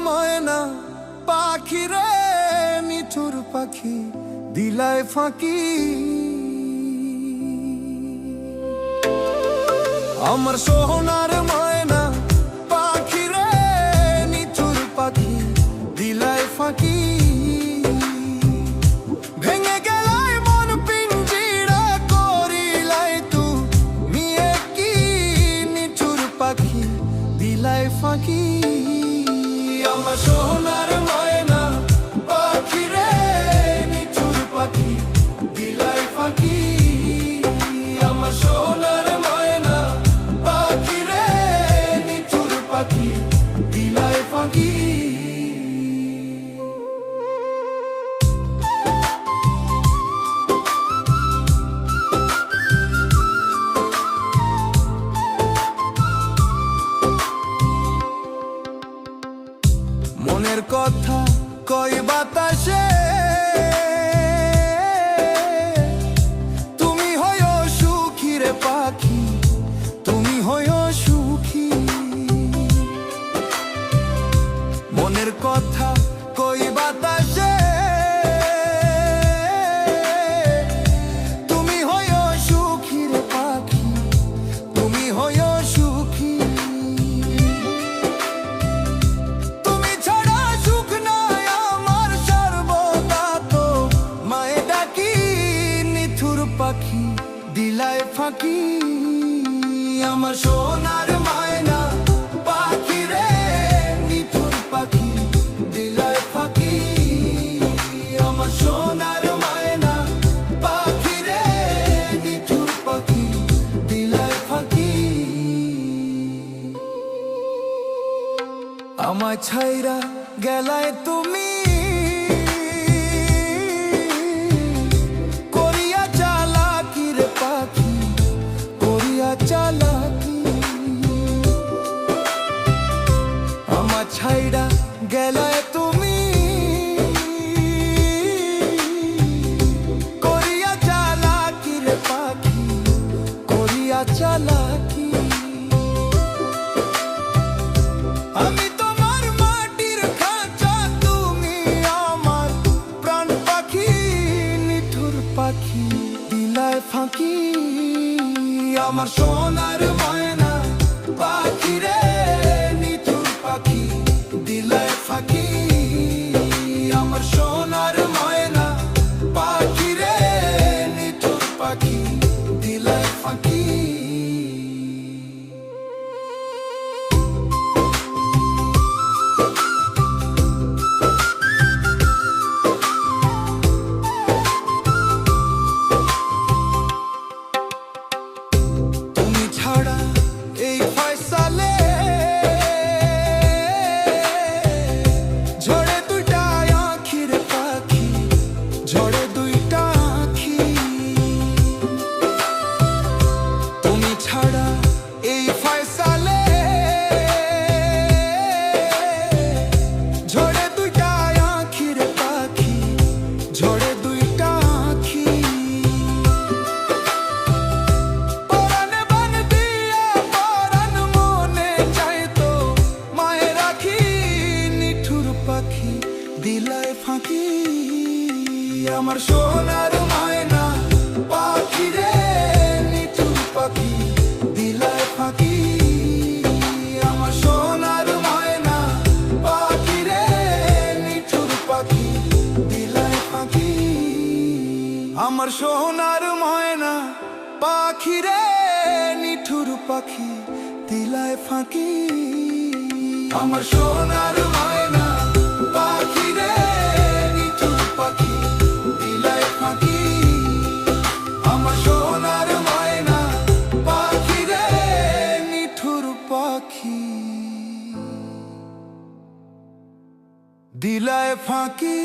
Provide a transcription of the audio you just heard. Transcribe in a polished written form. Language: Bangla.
ময়না পাখি রে, নিঠুর পাখি দিলায় ফাঁকি। আমার সোনার ময়না পাখি রে, নিঠুর পাখি দিলায় ফাঁকি। ভেঙে গেলায় মন পিঞ্জিরা, করিলাই তুমি কি, নিঠুর পাখি দিলায় ফাঁকি। আমার সোনার ময়না পাখি রে, নিঠুর পাখি দিলায় ফাঁকি। আমার সোনার ময়না পাখি রে, নিঠুর পাখি দিলায় ফাঁকি। মনের কথা কই বাতাসে, তুমি হইও সুখী রে পাখি, তুমি হইও সুখী। মনের কথা কই বাতাসে, তুমি হইও সুখী রে পাখি, তুমি হইও সুখী। পাখি দিলায় ফাঁকি। আমার সোনার ময়না পাখি রে, নিঠুর পাখি দিলায় ফাঁকি। আমার সোনার ময়না পাখি রে, নিঠুর পাখি দিলায় ফাঁকি। আমার ছাইরা গেলায় তুমি, চালাকি। আমার ছাইড়া গেলায় তুমি, করিয়া চালাকি রে পাখি, করিয়া চালাকি। আমি তোমার মাটির খাঁচা, তুমি আমার প্রাণ পাখি, নিঠুর পাখি দিলায় ফাঁকি। আমার সোনার ময়না পাখি রে, নিঠুর পাখি দিলায় ফাঁকি। আমার সোনার ময়না পাখি রে, নিঠুর পাখি দিলায় ফাঁকি। এই ফয়সালে ঝরে দুইটা আঁখির পাখি, ঝরে দুইটা আঁখি। তুমি ছাড়া এই ফয়সালে ঝরে দুইটা আঁখির পাখি, ঝরে দুইটা আঁখি। দিলায় ফাঁকি। আমার সোনার ময়না পাখি রে, নিঠুর পাখি দিলায় ফাঁকি। আমার সোনার ময়না পাখি রে, নিঠুর পাখি দিলায় ফাঁকি। আমার সোনার ময়না পাখি রে, নিঠুর পাখি দিলায় ফাঁকি। আমার সোনার ময়না পাখি রে, নিঠুর পাখি দিলায় ফাঁকি। আমার সোনার ময়না পাখি রে, নিঠুর পাখি দিলায় ফাঁকি।